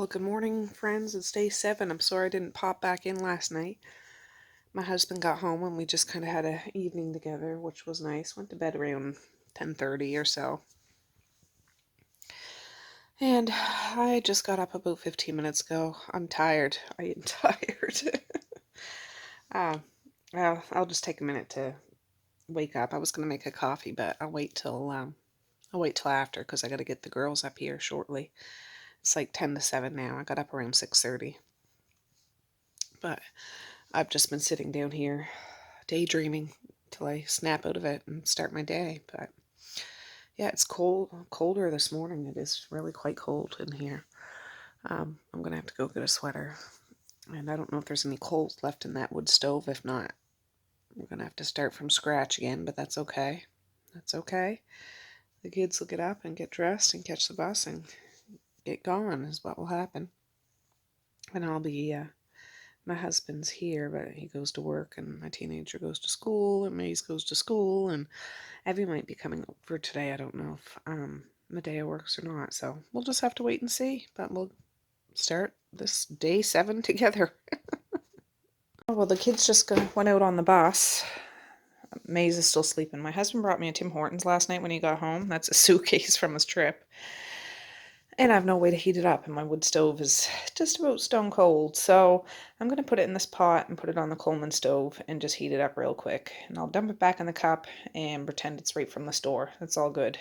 Well, good morning, friends. It's day 7. I'm sorry I didn't pop back in last night. My husband got home and we just kind of had an evening together, which was nice. Went to bed around 10:30 or so. And I just got up about 15 minutes ago. I'm tired. I am tired. Well, I'll just take a minute to wake up. I was going to make a coffee, but I'll wait till after because I got to get the girls up here shortly. It's like 10 to 7 now. I got up around 6:30. But I've just been sitting down here daydreaming till I snap out of it and start my day. But yeah, it's colder this morning. It is really quite cold in here. I'm gonna have to go get a sweater, and I don't know if there's any coals left in that wood stove. If not, we're gonna have to start from scratch again, but that's okay. That's okay. The kids will get up and get dressed and catch the bus and get going is what will happen. And I'll be my husband's here, but he goes to work, and my teenager goes to school, and Maze goes to school, and Evie might be coming over today. I don't know if Medea works or not, so we'll just have to wait and see. But we'll start this day 7 together. Oh, well, the kids just went out on the bus. Maze is still sleeping. My husband brought me a Tim Hortons last night when he got home. That's a suitcase from his trip. And I have no way to heat it up, and my wood stove is just about stone cold. So I'm going to put it in this pot and put it on the Coleman stove and just heat it up real quick. And I'll dump it back in the cup and pretend it's right from the store. That's all good.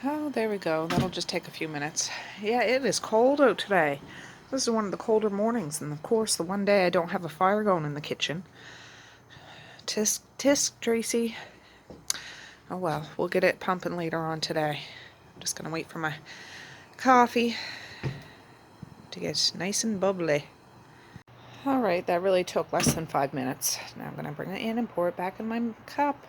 Oh, there we go. That'll just take a few minutes. Yeah, it is cold out today. This is one of the colder mornings, and of course the one day I don't have a fire going in the kitchen. Tisk, tisk, Tracey. Oh well, we'll get it pumping later on today. I'm just going to wait for my coffee to get nice and bubbly. Alright, that really took less than 5 minutes. Now I'm going to bring it in and pour it back in my cup.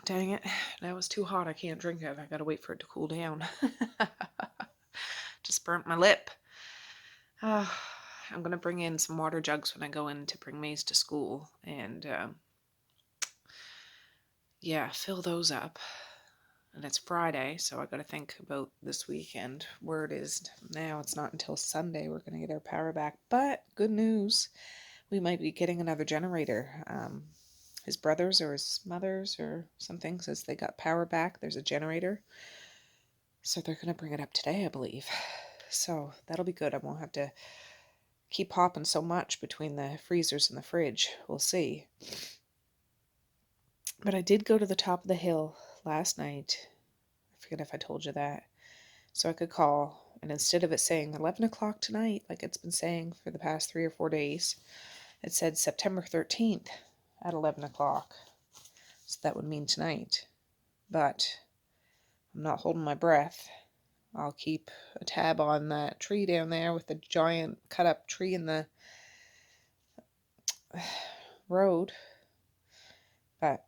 Dang it, that was too hot. I can't drink it. I got to wait for it to cool down. Just burnt my lip. I'm going to bring in some water jugs when I go in to bring Maze to school. And yeah, fill those up. And it's Friday, so I got to think about this weekend. Where it is now, it's not until Sunday we're going to get our power back. But good news, we might be getting another generator. His brothers or his mothers or something says they got power back. There's a generator. So they're going to bring it up today, I believe. So that'll be good. I won't have to keep hopping so much between the freezers and the fridge. We'll see. But I did go to the top of the hill last night. I forget if I told you that. So I could call, and instead of it saying 11 o'clock tonight, like it's been saying for the past 3 or 4 days, it said September 13th at 11 o'clock. So that would mean tonight. But I'm not holding my breath. I'll keep a tab on that tree down there with the giant cut up tree in the road. But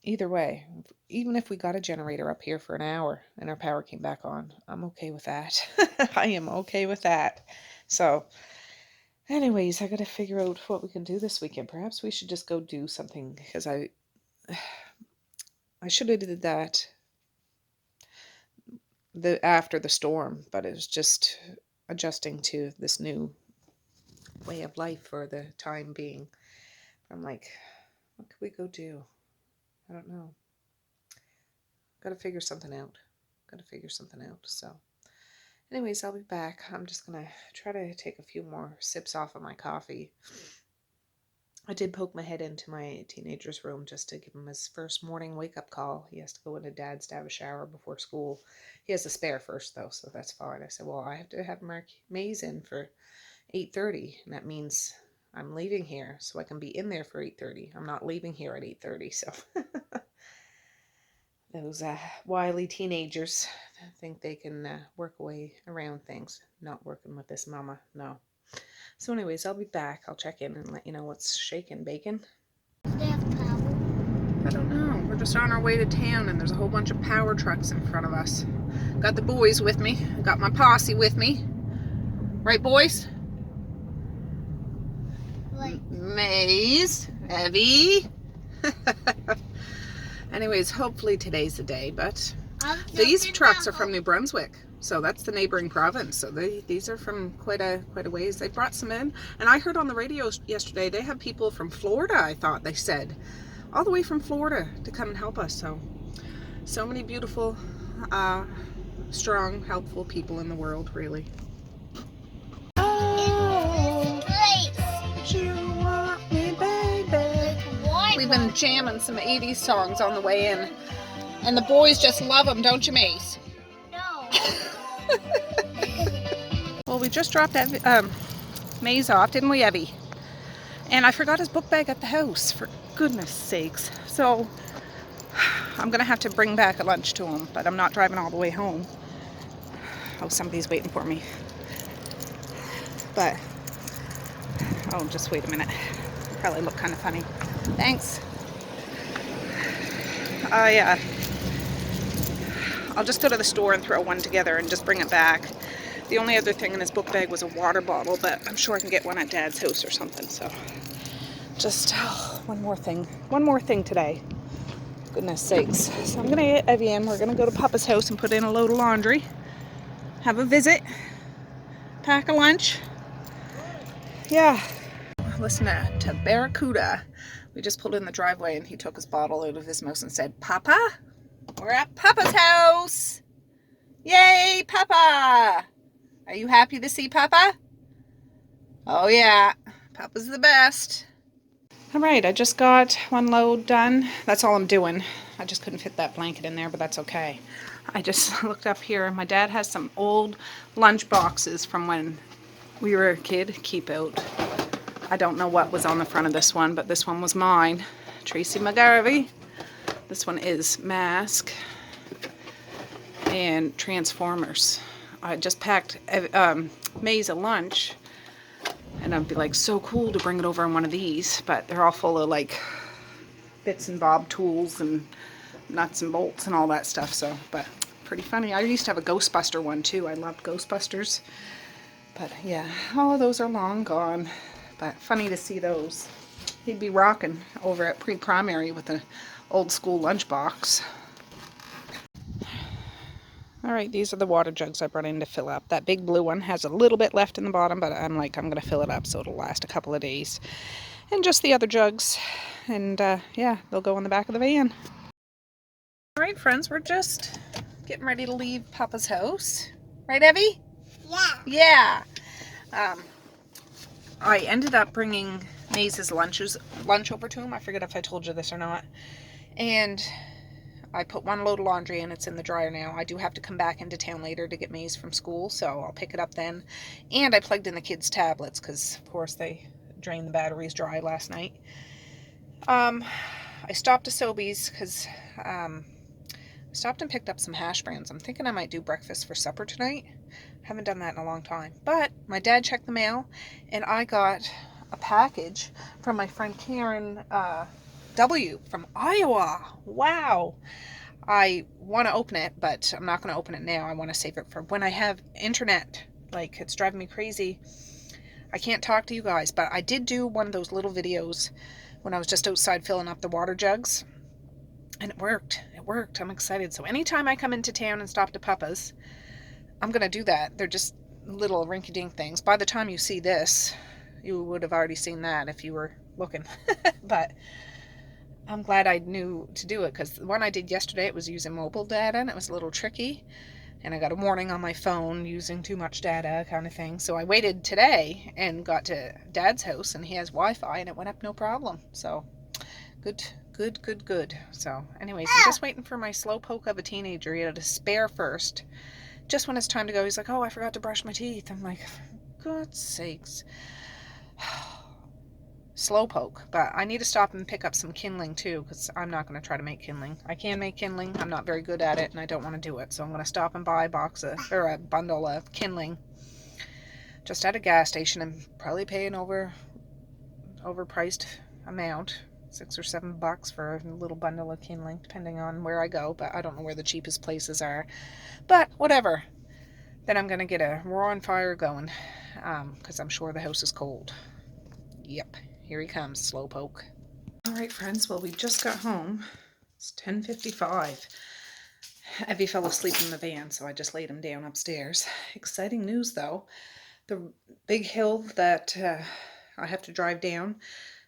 either way, even if we got a generator up here for an hour and our power came back on, I'm okay with that. I am okay with that. So anyways, I got to figure out what we can do this weekend. Perhaps we should just go do something, because I should have did that after the storm, but it was just adjusting to this new way of life for the time being. I'm like, what could we go do? I don't know. Got to figure something out. So anyways, I'll be back. I'm just going to try to take a few more sips off of my coffee. I did poke my head into my teenager's room just to give him his first morning wake-up call. He has to go into Dad's to have a shower before school. He has a spare first, though, so that's fine. I said, well, I have to have Maze in for 8:30, and that means I'm leaving here so I can be in there for 8:30. I'm not leaving here at 8:30, so... Those wily teenagers think they can work away around things. Not working with this mama, no. So anyways, I'll be back. I'll check in and let you know what's shaking, bacon. Do they have power? I don't know. We're just on our way to town, and there's a whole bunch of power trucks in front of us. Got the boys with me. Got my posse with me. Right, boys? Like Maze, Evie. Anyways, hopefully today's the day, but These trucks are from New Brunswick, so that's the neighboring province. So these are from quite a ways. They brought some in, and I heard on the radio yesterday they have people from Florida. I thought they said all the way from Florida to come and help us. So many beautiful, strong, helpful people in the world, really. We've been jamming some 80s songs on the way in, and the boys just love them, don't you, Mace? No. Well, we just dropped Maze off, didn't we, Evie? And I forgot his book bag at the house, for goodness sakes. So I'm gonna have to bring back a lunch to him, but I'm not driving all the way home. Oh, somebody's waiting for me. But, oh, just wait a minute. Probably look kind of funny. Thanks. I'll just go to the store and throw one together and just bring it back. The only other thing in his book bag was a water bottle, but I'm sure I can get one at Dad's house or something. So just one more thing today. Goodness sakes. So I'm gonna get Evie in. We're gonna go to Papa's house and put in a load of laundry, have a visit, pack a lunch. Yeah. Listen to Barracuda. We just pulled in the driveway and he took his bottle out of his mouth and said, "Papa, we're at Papa's house. Yay, Papa. Are you happy to see Papa?" Oh yeah, Papa's the best. All right, I just got one load done. That's all I'm doing. I just couldn't fit that blanket in there, but that's okay. I just looked up here. My dad has some old lunch boxes from when we were a kid. Keep out. I don't know what was on the front of this one, but this one was mine. Tracey McGarvey. This one is Mask and Transformers. I just packed Maze a lunch, and I'd be like, so cool to bring it over on one of these, but they're all full of like bits and bob tools and nuts and bolts and all that stuff. So, but pretty funny. I used to have a Ghostbuster one too. I loved Ghostbusters, but yeah, all of those are long gone. But funny to see those. He'd be rocking over at pre-primary with an old school lunchbox. All right, these are the water jugs I brought in to fill up. That big blue one has a little bit left in the bottom, but I'm gonna fill it up so it'll last a couple of days. And just the other jugs, and yeah, they'll go in the back of the van. All right, friends, we're just getting ready to leave Papa's house. Right, Evie? Yeah. Yeah. I ended up bringing Maze's lunch over to him. I forget if I told you this or not. And I put one load of laundry and it's in the dryer now. I do have to come back into town later to get Maze from school, so I'll pick it up then. And I plugged in the kids' tablets because, of course, they drained the batteries dry last night. I stopped to Sobeys because I stopped and picked up some hash browns. I'm thinking I might do breakfast for supper tonight. Haven't done that in a long time. But my dad checked the mail, and I got a package from my friend Karen W. from Iowa. Wow. I want to open it, but I'm not going to open it now. I want to save it for when I have internet. Like, it's driving me crazy. I can't talk to you guys, but I did do one of those little videos when I was just outside filling up the water jugs. And it worked. It worked. I'm excited. So anytime I come into town and stop to Papa's, I'm going to do that. They're just little rinky-dink things. By the time you see this, you would have already seen that if you were looking. But I'm glad I knew to do it, because the one I did yesterday, it was using mobile data, and it was a little tricky. And I got a warning on my phone using too much data kind of thing. So I waited today and got to Dad's house, and he has Wi-Fi, and it went up no problem. So good. So anyways, I'm just waiting for my slowpoke of a teenager. He had a spare first. Just when it's time to go, he's like, "Oh, I forgot to brush my teeth." I'm like, for God's sakes. Slowpoke. But I need to stop and pick up some kindling too, because I'm not going to try to make kindling. I can make kindling. I'm not very good at it, and I don't want to do it. So I'm going to stop and buy a bundle of kindling just at a gas station and probably pay an overpriced amount. $6 or $7 for a little bundle of kindling, depending on where I go, but I don't know where the cheapest places are. But whatever. Then I'm going to get a roaring fire going, because I'm sure the house is cold. Yep, here he comes, Slowpoke. All right, friends, well, we just got home. It's 10:55. Evie fell asleep in the van, so I just laid him down upstairs. Exciting news, though. The big hill that I have to drive down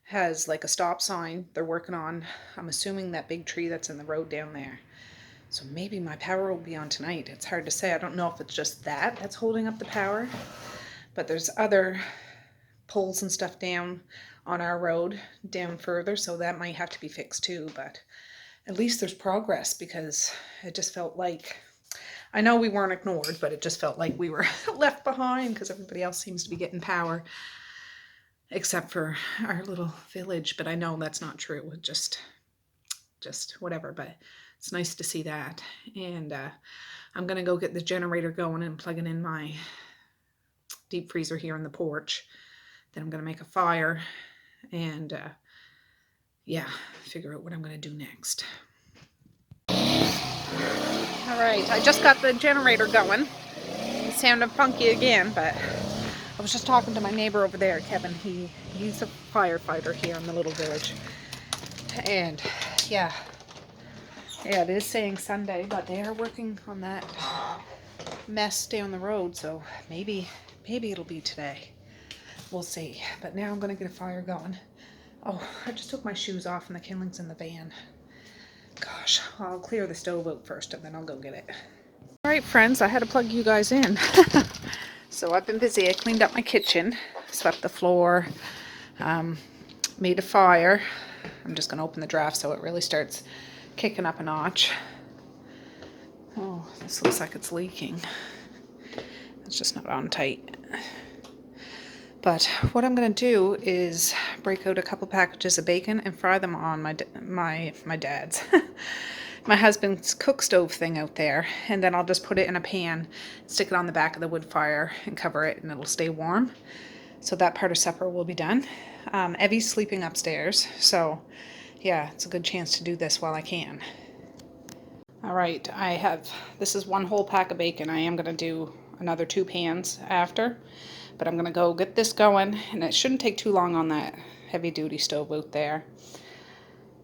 has like a stop sign they're working on. I'm assuming that big tree that's in the road down there. So maybe my power will be on tonight. It's hard to say. I don't know if it's just that that's holding up the power, but there's other poles and stuff down on our road down further, so that might have to be fixed too. But at least there's progress, because it just felt like, I know we weren't ignored, but it just felt like we were left behind because everybody else seems to be getting power except for our little village. But I know that's not true. It just whatever, but it's nice to see that. And I'm gonna go get the generator going and plugging in my deep freezer here in the porch. Then I'm gonna make a fire and yeah, figure out what I'm gonna do next. All right, I just got the generator going. It sounded funky again, but I was just talking to my neighbor over there, Kevin. He's a firefighter here in the little village. And yeah, it is saying Sunday, but they are working on that mess down the road, so maybe it'll be today. We'll see. But now I'm gonna get a fire going. Oh, I just took my shoes off and the kindling's in the van. Gosh, I'll clear the stove out first and then I'll go get it. All right, friends, I had to plug you guys in. So I've been busy. I cleaned up my kitchen, swept the floor, made a fire. I'm just gonna open the draft so it really starts kicking up a notch. Oh, this looks like it's leaking. It's just not on tight. But what I'm gonna do is break out a couple packages of bacon and fry them on my dad's, my husband's cook stove thing out there, and then I'll just put it in a pan, stick it on the back of the wood fire, and cover it, and it'll stay warm. So that part of supper will be done. Evie's sleeping upstairs, so yeah, it's a good chance to do this while I can. All right, this is one whole pack of bacon. I am gonna do another 2 pans after. But I'm going to go get this going, and it shouldn't take too long on that heavy-duty stove out there.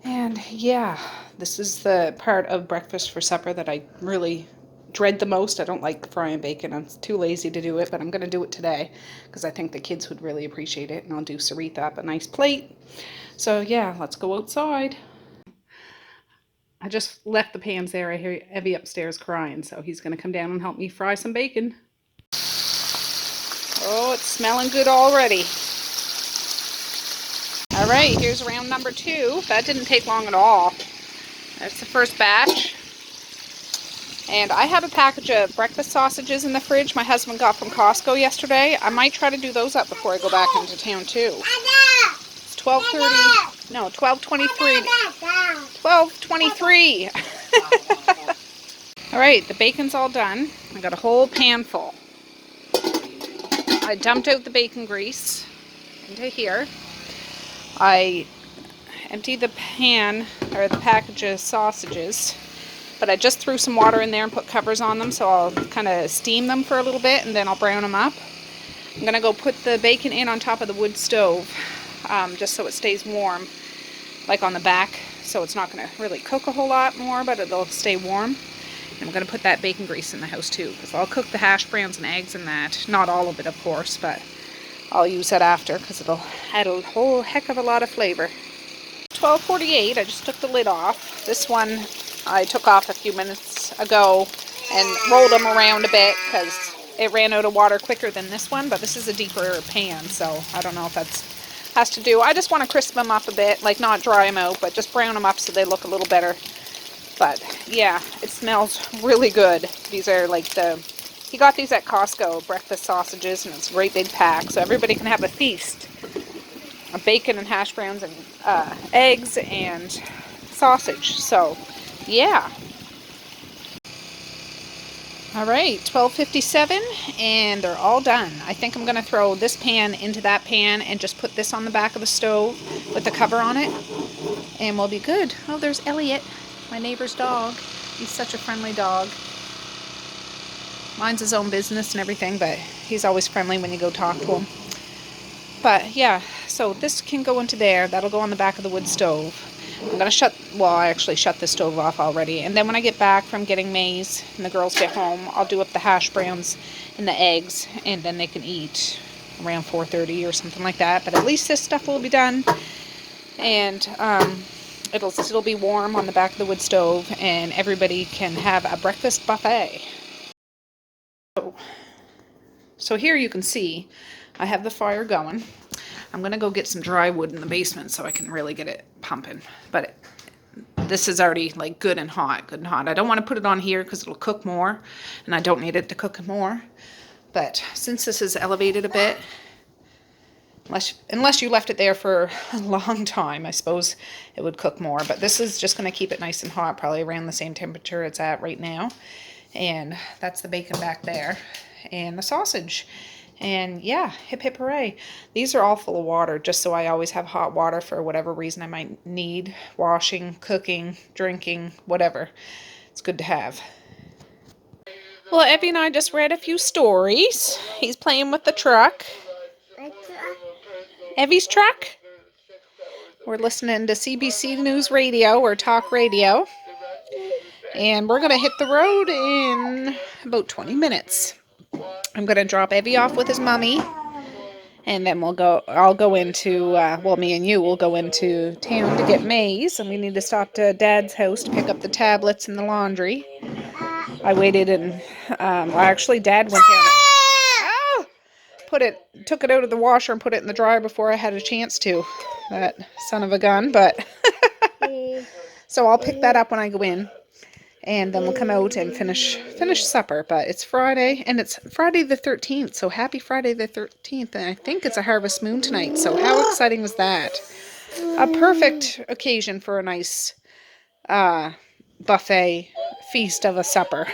And yeah, this is the part of breakfast for supper that I really dread the most. I don't like frying bacon. I'm too lazy to do it, but I'm going to do it today because I think the kids would really appreciate it, and I'll do Saritha up a nice plate. So yeah, let's go outside. I just left the pans there. I hear Evie upstairs crying, so he's going to come down and help me fry some bacon. Oh, it's smelling good already. All right, here's round number 2. That didn't take long at all. That's the first batch. And I have a package of breakfast sausages in the fridge my husband got from Costco yesterday. I might try to do those up before I go back into town too. It's 12:30. No, 12:23. 12:23. All right, the bacon's all done. I got a whole pan full. I dumped out the bacon grease into here. I emptied the pan, or the package of sausages, but I just threw some water in there and put covers on them, so I'll kind of steam them for a little bit and then I'll brown them up. I'm going to go put the bacon in on top of the wood stove, just so it stays warm, like on the back, so it's not going to really cook a whole lot more, but it'll stay warm. And I'm going to put that bacon grease in the house too, because I'll cook the hash browns and eggs and that. Not all of it, of course, but I'll use that after because it'll add a whole heck of a lot of flavor. 12:48, I just took the lid off. This one I took off a few minutes ago and rolled them around a bit because it ran out of water quicker than this one, but this is a deeper pan, so I don't know if that's has to do. I just want to crisp them up a bit, like not dry them out, but just brown them up so they look a little better. But yeah, it smells really good. These are like he got these at Costco, breakfast sausages, and it's a great big pack, so everybody can have a feast of bacon and hash browns and eggs and sausage. So yeah. All right, 12:57, and they're all done. I think I'm going to throw this pan into that pan and just put this on the back of the stove with the cover on it, and we'll be good. Oh, there's Elliot, my neighbor's dog. He's such a friendly dog. Minds his own business and everything, but he's always friendly when you go talk to him. But yeah, so this can go into there. That'll go on the back of the wood stove. I'm going to shut, well, I actually shut the stove off already. And then when I get back from getting maize and the girls get home, I'll do up the hash browns and the eggs, and then they can eat around 4:30 or something like that. But at least this stuff will be done, and it'll still be warm on the back of the wood stove, and everybody can have a breakfast buffet. So here you can see I have the fire going. I'm going to go get some dry wood in the basement so I can really get it pumping. But this is already like good and hot, good and hot. I don't want to put it on here because it'll cook more, and I don't need it to cook more. But since this is elevated a bit, unless you left it there for a long time, I suppose it would cook more. But this is just going to keep it nice and hot, probably around the same temperature it's at right now. And that's the bacon back there, and the sausage. And yeah, hip hip hooray. These are all full of water, just so I always have hot water for whatever reason I might need. Washing, cooking, drinking, whatever. It's good to have. Well, Evie and I just read a few stories. He's playing with the truck. Evie's truck. We're listening to CBC News Radio, or talk radio. And we're going to hit the road in about 20 minutes. I'm going to drop Evie off with his mommy, and then I'll go into, well, me and you will go into town to get maize, and we need to stop to Dad's house to pick up the tablets and the laundry. I waited and, actually Dad went down and, took it out of the washer and put it in the dryer before I had a chance to. That son of a gun, but, so I'll pick that up when I go in. And then we'll come out and finish supper. But it's Friday, and it's Friday the 13th. So happy Friday the 13th. And I think it's a harvest moon tonight. So how exciting was that? A perfect occasion for a nice buffet feast of a supper.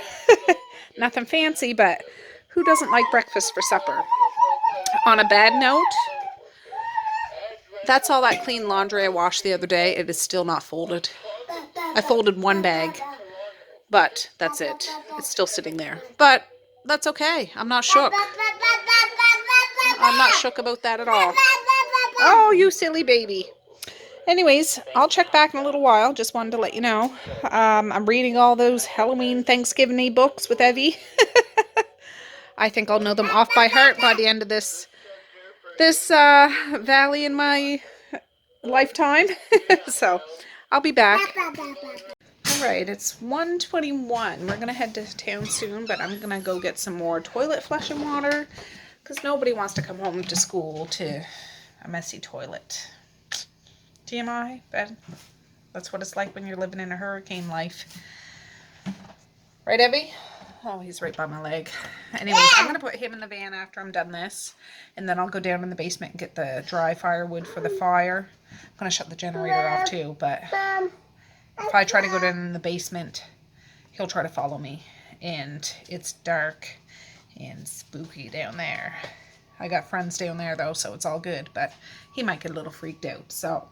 Nothing fancy, but who doesn't like breakfast for supper? On a bad note, that's all that clean laundry I washed the other day. It is still not folded. I folded one bag. But that's it. It's still sitting there. But that's okay. I'm not shook. I'm not shook about that at all. Oh, you silly baby. Anyways, I'll check back in a little while. Just wanted to let you know. I'm reading all those Halloween Thanksgiving-y books with Evie. I think I'll know them off by heart by the end of this valley in my lifetime. So I'll be back. Alright, it's 1:21. We're going to head to town soon, but I'm going to go get some more toilet flushing water because nobody wants to come home to school to a messy toilet. TMI, but that's what it's like when you're living in a hurricane life. Right, Evie? Oh, he's right by my leg. Anyways, I'm going to put him in the van after I'm done this, and then I'll go down in the basement and get the dry firewood for the fire. I'm going to shut the generator off too, but if I try to go down in the basement, he'll try to follow me. And it's dark and spooky down there. I got friends down there though, so it's all good. But he might get a little freaked out. So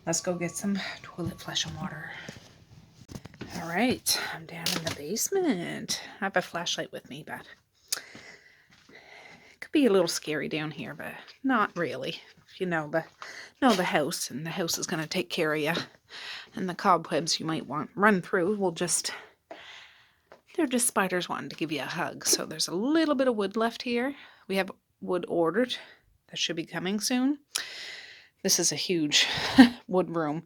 let's go get some toilet flushing water. Alright, I'm down in the basement. I have a flashlight with me, but it could be a little scary down here, but not really. If you know the house, and the house is going to take care of you. And the cobwebs you might run through they're just spiders wanting to give you a hug. So there's a little bit of wood left here. We have wood ordered. That should be coming soon. This is a huge wood room,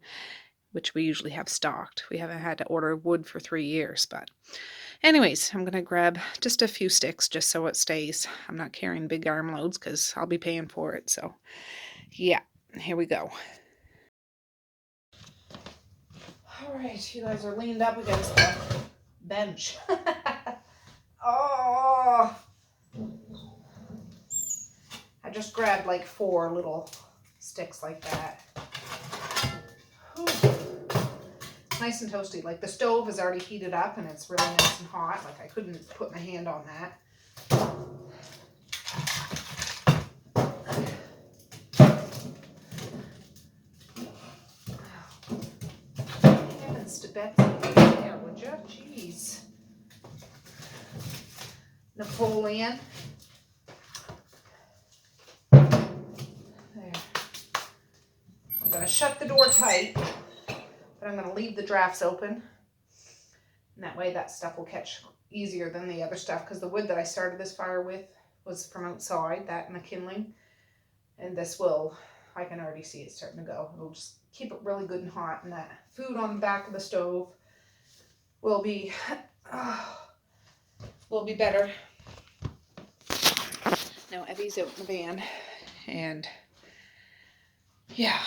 which we usually have stocked. We haven't had to order wood for 3 years, but anyways, I'm going to grab just a few sticks just so it stays. I'm not carrying big arm loads because I'll be paying for it. So yeah, here we go. Alright, you guys are leaned up against the bench. Oh! I just grabbed like 4 little sticks like that. Whew. Nice and toasty. Like the stove is already heated up and it's really nice and hot. Like I couldn't put my hand on that. Heavens to Betsy, there, would you? Jeez. Napoleon. There. I'm going to shut the door tight, but I'm going to leave the drafts open. And that way that stuff will catch easier than the other stuff, because the wood that I started this fire with was from outside, that and the kindling. And this will, I can already see it starting to go. It'll just keep it really good and hot, and that food on the back of the stove will be better. Now Evie's out in the van, and yeah,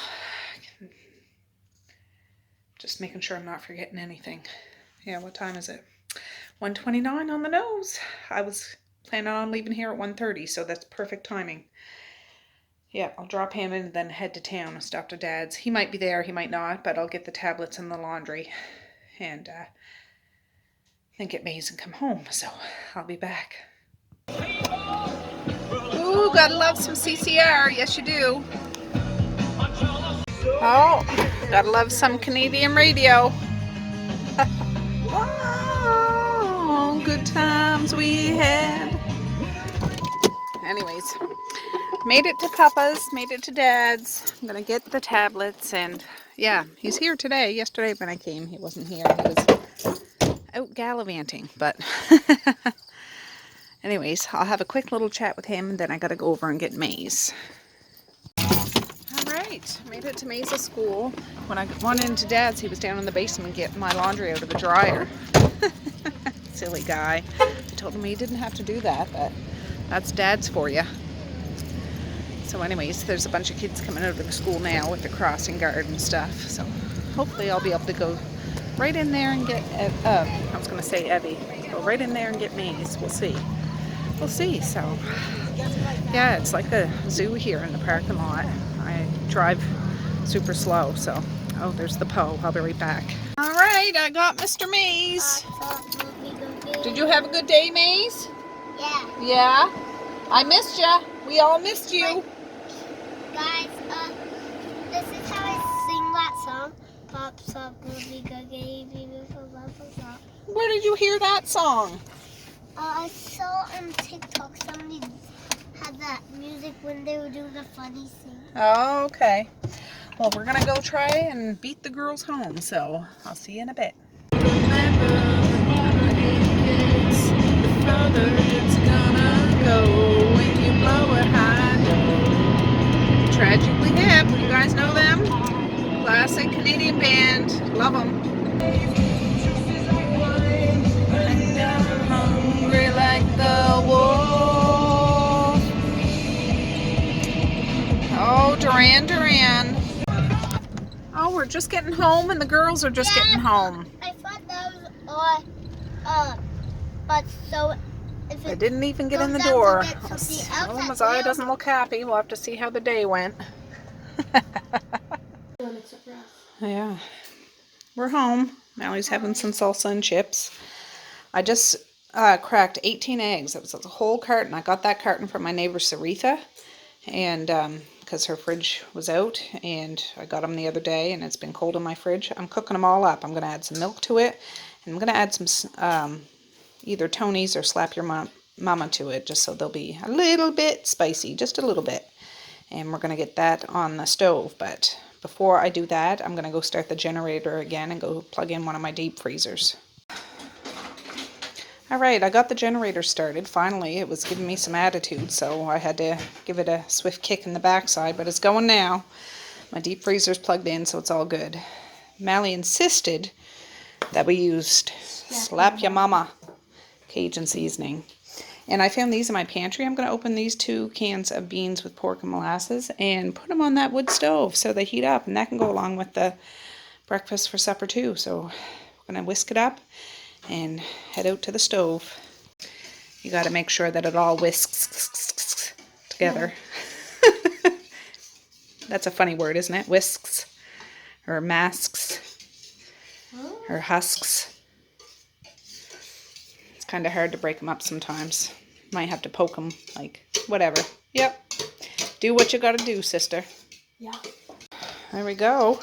just making sure I'm not forgetting anything. Yeah, what time is it? 1:29 on the nose. I was planning on leaving here at 1:30, so that's perfect timing. Yeah, I'll drop him and then head to town and stop to Dad's. He might be there, he might not, but I'll get the tablets in the laundry and then get Maze and come home. So I'll be back. Ooh, gotta love some CCR. Yes, you do. Oh, gotta love some Canadian radio. Oh, good times we had. Anyways, made it to Papa's, made it to Dad's. I'm gonna get the tablets, and yeah, he's here today. Yesterday when I came, he wasn't here. He was out gallivanting, but anyways, I'll have a quick little chat with him, and then I gotta go over and get Maze. Alright, made it to Maze's school. When I went into Dad's, he was down in the basement getting my laundry out of the dryer. Silly guy. I told him he didn't have to do that, but that's Dad's for you. So anyways, there's a bunch of kids coming out of the school now with the crossing guard and stuff. So hopefully I'll be able to go right in there and get, I was going to say Evie. Go right in there and get Maze. We'll see. We'll see. So yeah, it's like a zoo here in the parking lot. I drive super slow, so oh, there's the Poe. I'll be right back. All right, I got Mr. Maze. Did you have a good day, Maze? Yeah. Yeah? I missed ya. We all missed you. Guys, this is how I sing that song. Pops up, movie, go, up. Where did you hear that song? I saw on TikTok somebody had that music when they were doing a funny scene. Oh, okay. Well, we're going to go try and beat the girls home, so I'll see you in a bit. Remember, the further it's gonna go when you blow a high note. Tragically Hip, you guys know them? Classic Canadian band. Love them. Hungry like the wolf. Oh, Duran. Oh, we're just getting home and the girls are just getting home. I thought that was all, but so if They it didn't even get in the goes down door. to get something else, Oh, Messiah doesn't look happy. We'll have to see how the day went. Yeah. We're home. Mally's having some salsa and chips. I just cracked 18 eggs. That was a whole carton. I got that carton from my neighbor Saritha, and because her fridge was out, and I got them the other day, and it's been cold in my fridge. I'm cooking them all up. I'm going to add some milk to it, and I'm going to add some either Tony's or Slap Your Mama to it, just so they'll be a little bit spicy, just a little bit. And we're going to get that on the stove, but before I do that, I'm going to go start the generator again and go plug in one of my deep freezers. Alright, I got the generator started. Finally, it was giving me some attitude, so I had to give it a swift kick in the backside, but it's going now. My deep freezer's plugged in, so it's all good. Mally insisted that we used Slap Ya Mama Cajun seasoning. And I found these in my pantry. I'm going to open these 2 cans of beans with pork and molasses and put them on that wood stove so they heat up. And that can go along with the breakfast for supper too. So we're going to whisk it up and head out to the stove. You got to make sure that it all whisks together. Yeah. That's a funny word, isn't it? Whisks or masks or husks. It's kind of hard to break them up sometimes. Might have to poke them, like, whatever. Yep. Do what you got to do, sister. Yeah. There we go.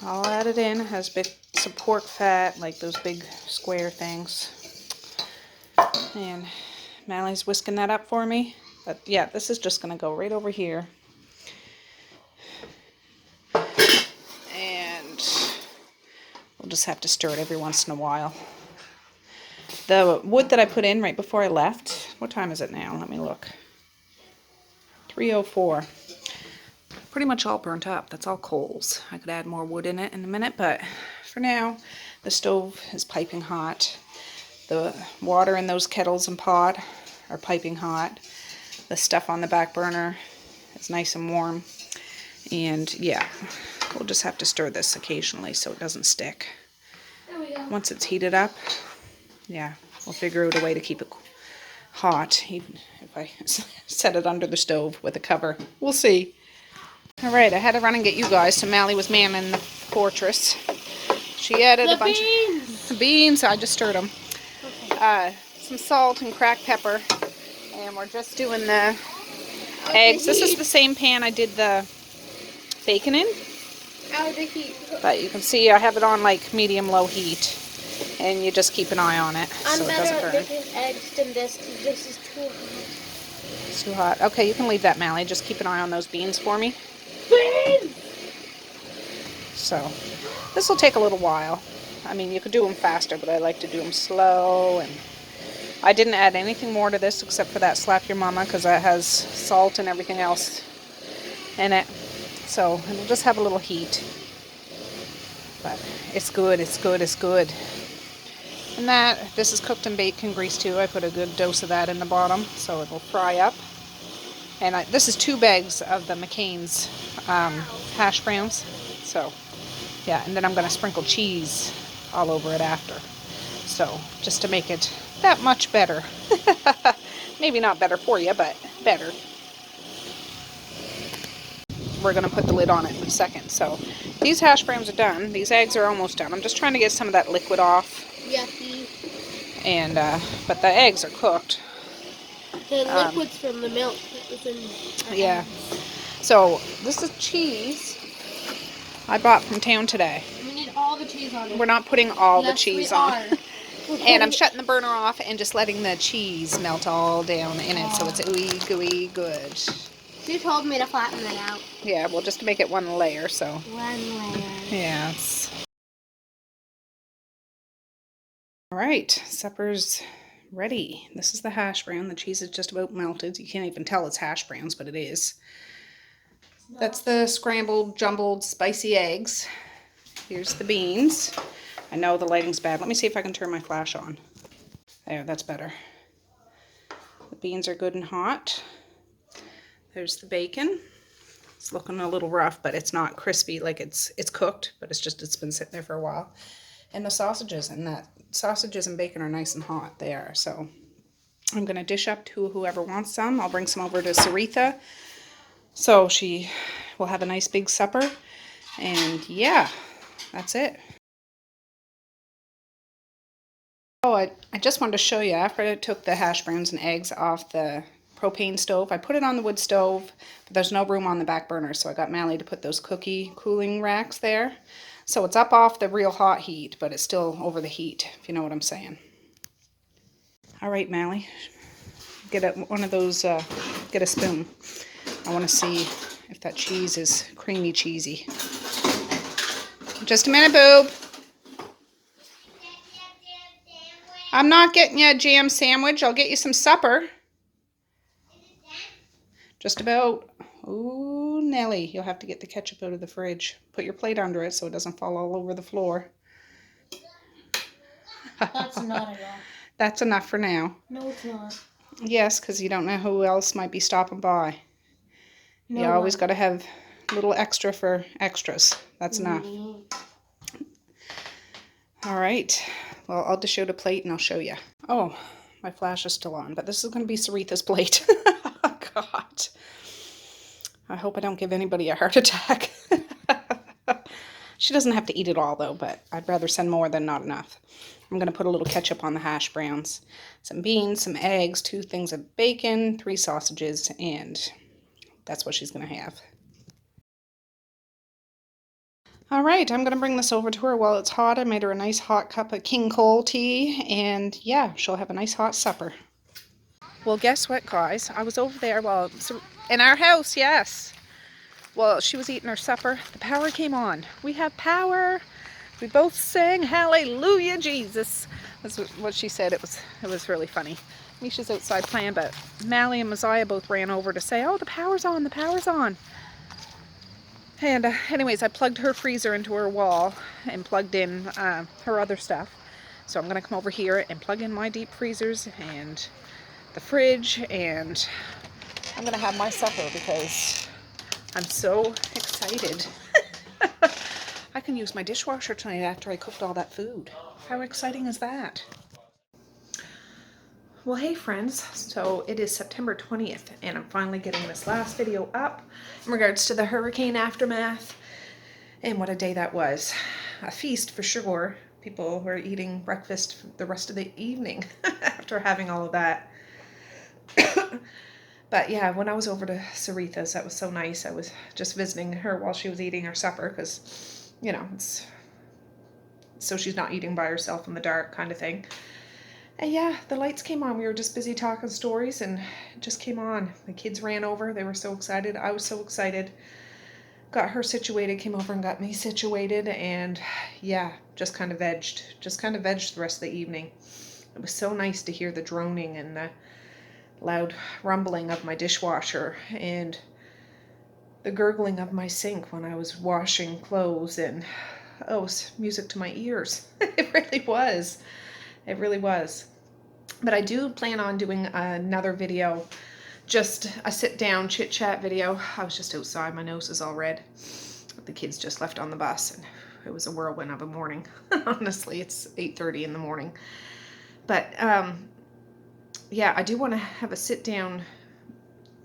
I'll add it in. It has bits of pork fat, like those big square things. And Mally's whisking that up for me. But yeah, this is just going to go right over here. And just have to stir it every once in a while. The wood that I put in right before I left, what time is it now? Let me look. 3:04. Pretty much all burnt up. That's all coals. I could add more wood in it in a minute, but for now, the stove is piping hot. The water in those kettles and pot are piping hot. The stuff on the back burner is nice and warm. And yeah, we'll just have to stir this occasionally so it doesn't stick. There we go. Once it's heated up, yeah, we'll figure out a way to keep it hot, even if I set it under the stove with a cover. We'll see. All right, I had to run and get you guys, so Mally was manning the fortress. She added a bunch of beans. I just stirred them. Okay. Some salt and cracked pepper, and we're just doing the eggs. This is the same pan I did the bacon in. How's the heat? But you can see I have it on like medium-low heat, and you just keep an eye on it so it doesn't burn. I'm better at making eggs than this because this is too hot. It's too hot. Okay, you can leave that, Mally. Just keep an eye on those beans for me. Beans! So, this will take a little while. I mean, you could do them faster, but I like to do them slow. And I didn't add anything more to this except for that Slap Your Mama because that has salt and everything else in it. So, it'll just have a little heat. But it's good, it's good, it's good. And this is cooked in bacon grease too. I put a good dose of that in the bottom so it'll fry up. And this is 2 bags of the McCain's hash browns. So, yeah, and then I'm going to sprinkle cheese all over it after. So, just to make it that much better. Maybe not better for you, but better. We're going to put the lid on it in a second. So, these hash browns are done. These eggs are almost done. I'm just trying to get some of that liquid off. Yucky. And, but the eggs are cooked. The liquid's from the milk that was in. Yeah. So, this is cheese I bought from town today. We need all the cheese on it. We're not putting all the Yes, cheese we on. are. And I'm shutting the burner off and just letting the cheese melt all down in it so it's ooey gooey good. She told me to flatten it out. Yeah, well, just to make it one layer, so. One layer. Yes. All right, supper's ready. This is the hash brown. The cheese is just about melted. You can't even tell it's hash browns, but it is. That's the scrambled, jumbled, spicy eggs. Here's the beans. I know the lighting's bad. Let me see if I can turn my flash on. There, that's better. The beans are good and hot. There's the bacon. It's looking a little rough, but it's not crispy. Like it's cooked, but it's been sitting there for a while. And the sausages, and that sausages and bacon are nice and hot there. So I'm gonna dish up to whoever wants some. I'll bring some over to Saritha, so she will have a nice big supper. And yeah, that's it. Oh, I just wanted to show you, after I took the hash browns and eggs off the propane stove, I put it on the wood stove, but there's no room on the back burner, so I got Mally to put those cookie cooling racks there. So it's up off the real hot heat, but it's still over the heat, if you know what I'm saying. All right, Mally, get one of those, get a spoon. I want to see if that cheese is creamy cheesy. Just a minute, boob. I'm not getting you a jam sandwich. I'll get you some supper. Just about. Ooh, Nelly, you'll have to get the ketchup out of the fridge. Put your plate under it so it doesn't fall all over the floor. That's not enough. That's enough for now. No, it's not. Yes, because you don't know who else might be stopping by. No you always got to have a little extra for extras. That's enough. All right. Well, I'll dish out a plate and I'll show you. Oh, my flash is still on, but this is going to be Saritha's plate. God. I hope I don't give anybody a heart attack. She doesn't have to eat it all, though, but I'd rather send more than not enough. I'm going to put a little ketchup on the hash browns, some beans, some eggs, 2 things of bacon, 3 sausages, and that's what she's going to have. All right, I'm going to bring this over to her while it's hot. I made her a nice hot cup of King Cole tea, and yeah, she'll have a nice hot supper. Well, guess what, guys? I was over there, in our house, yes. Well, she was eating her supper. The power came on. We have power. We both sang Hallelujah Jesus. That's what she said. It was really funny. Misha's outside playing, but Mally and Messiah both ran over to say, oh, the power's on, the power's on. And anyways, I plugged her freezer into her wall and plugged in her other stuff. So I'm going to come over here and plug in my deep freezers and the fridge, and I'm going to have my supper because I'm so excited. I can use my dishwasher tonight after I cooked all that food. How exciting is that? Well, hey friends, so it is September 20th and I'm finally getting this last video up in regards to the hurricane aftermath, and what a day that was. A feast for sure. People were eating breakfast the rest of the evening after having all of that. But yeah, when I was over to Saritha's, that was so nice. I was just visiting her while she was eating her supper because, you know, it's so she's not eating by herself in the dark kind of thing. And yeah, the lights came on. We were just busy talking stories and it just came on. The kids ran over. They were so excited. I was so excited. Got her situated, came over and got me situated, and yeah, just kind of vegged the rest of the evening. It was so nice to hear the droning and the loud rumbling of my dishwasher and the gurgling of my sink when I was washing clothes, and oh, it was music to my ears. It really was. It really was. But I do plan on doing another video, just a sit-down chit-chat video. I was just outside. My nose is all red. The kids just left on the bus, and it was a whirlwind of a morning. Honestly, it's 8:30 in the morning. But yeah, I do want to have a sit-down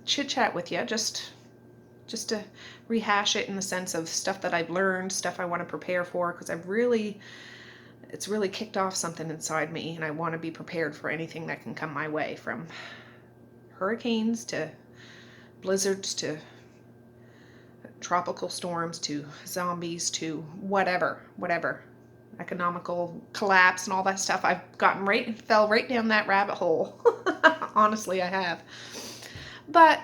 chit-chat with you, just to rehash it in the sense of stuff that I've learned, stuff I want to prepare for, because it's really kicked off something inside me, and I want to be prepared for anything that can come my way, from hurricanes to blizzards to tropical storms to zombies to whatever, economical collapse and all that stuff. I've fell right down that rabbit hole. Honestly, I have. But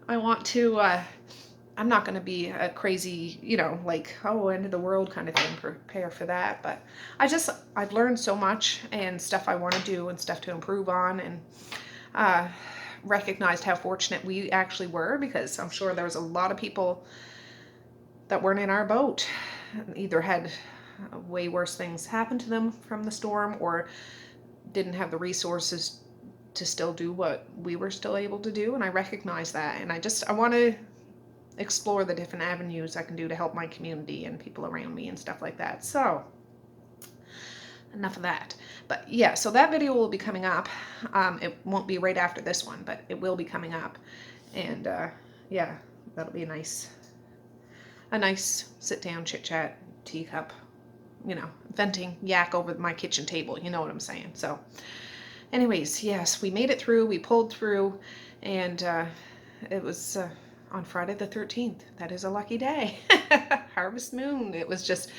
I want to, I'm not going to be a crazy, like, oh, end of the world kind of thing, prepare for that. But I've learned so much, and stuff I want to do and stuff to improve on, and recognized how fortunate we actually were, because I'm sure there was a lot of people that weren't in our boat, either had way worse things happen to them from the storm, or didn't have the resources to still do what we were still able to do. And I recognize that, and I want to explore the different avenues I can do to help my community and people around me and stuff like that. So enough of that. But yeah, so that video will be coming up. It won't be right after this one, but it will be coming up. And yeah, that'll be a nice sit down chit chat, teacup, venting, yak over my kitchen table. You know what I'm saying? So anyways, yes, we made it through. We pulled through, and it was on Friday the 13th. That is a lucky day. Harvest moon. It was just,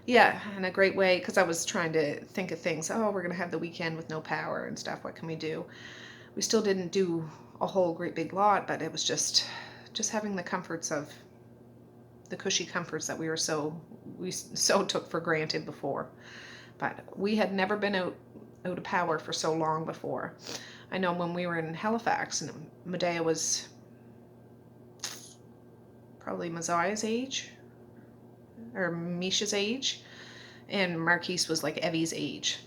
yeah, in a great way, because I was trying to think of things. Oh, we're going to have the weekend with no power and stuff. What can we do? We still didn't do a whole great big lot, but it was just having the comforts of the cushy comforts that we so took for granted before. But we had never been out of power for so long before. I know when we were in Halifax, and Medea was probably Messiah's age, or Misha's age, and Marquise was like Evie's age.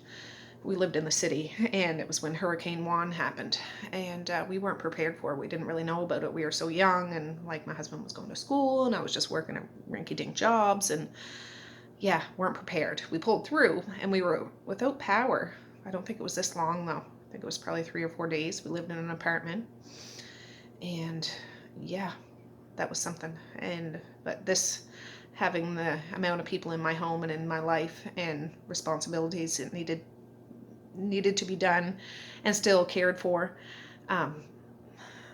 We lived in the city, and it was when Hurricane Juan happened, and we weren't prepared for it. We didn't really know about it. We were so young, and like my husband was going to school, and I was just working at rinky-dink jobs, and yeah, weren't prepared. We pulled through, and we were without power. I don't think it was this long, though. I think it was probably 3 or 4 days. We lived in an apartment, and yeah, that was something. But this, having the amount of people in my home and in my life and responsibilities that needed to be done and still cared for, I'm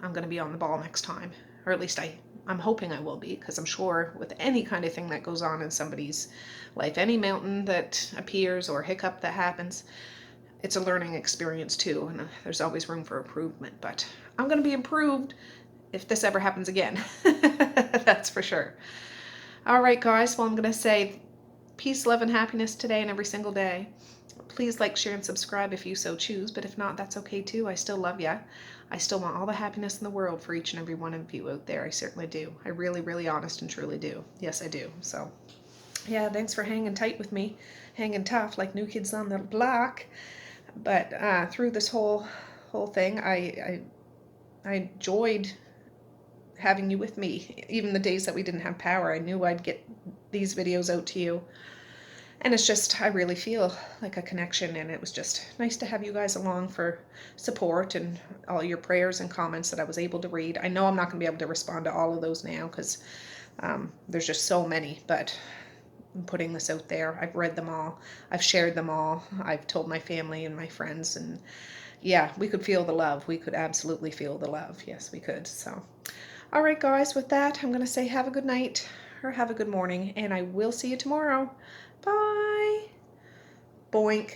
going to be on the ball next time, or at least I'm hoping I will be, because I'm sure with any kind of thing that goes on in somebody's life, any mountain that appears or hiccup that happens, it's a learning experience too, and there's always room for improvement. But I'm going to be improved if this ever happens again. That's for sure. All right, guys. Well, I'm going to say peace, love, and happiness today and every single day. Please like, share, and subscribe if you so choose, but if not, that's okay too. I still love ya. I still want all the happiness in the world for each and every one of you out there. I certainly do. I really, really honest and truly do. Yes, I do. So, yeah, thanks for hanging tight with me. Hanging tough like New Kids on the Block. But through this whole thing, I enjoyed having you with me. Even the days that we didn't have power, I knew I'd get these videos out to you. And it's just, I really feel like a connection, and it was just nice to have you guys along for support and all your prayers and comments that I was able to read. I know I'm not going to be able to respond to all of those now because there's just so many, but I'm putting this out there. I've read them all. I've shared them all. I've told my family and my friends, and yeah, we could feel the love. We could absolutely feel the love. Yes, we could. So, all right, guys, with that, I'm going to say have a good night or have a good morning, and I will see you tomorrow. Bye. Boink.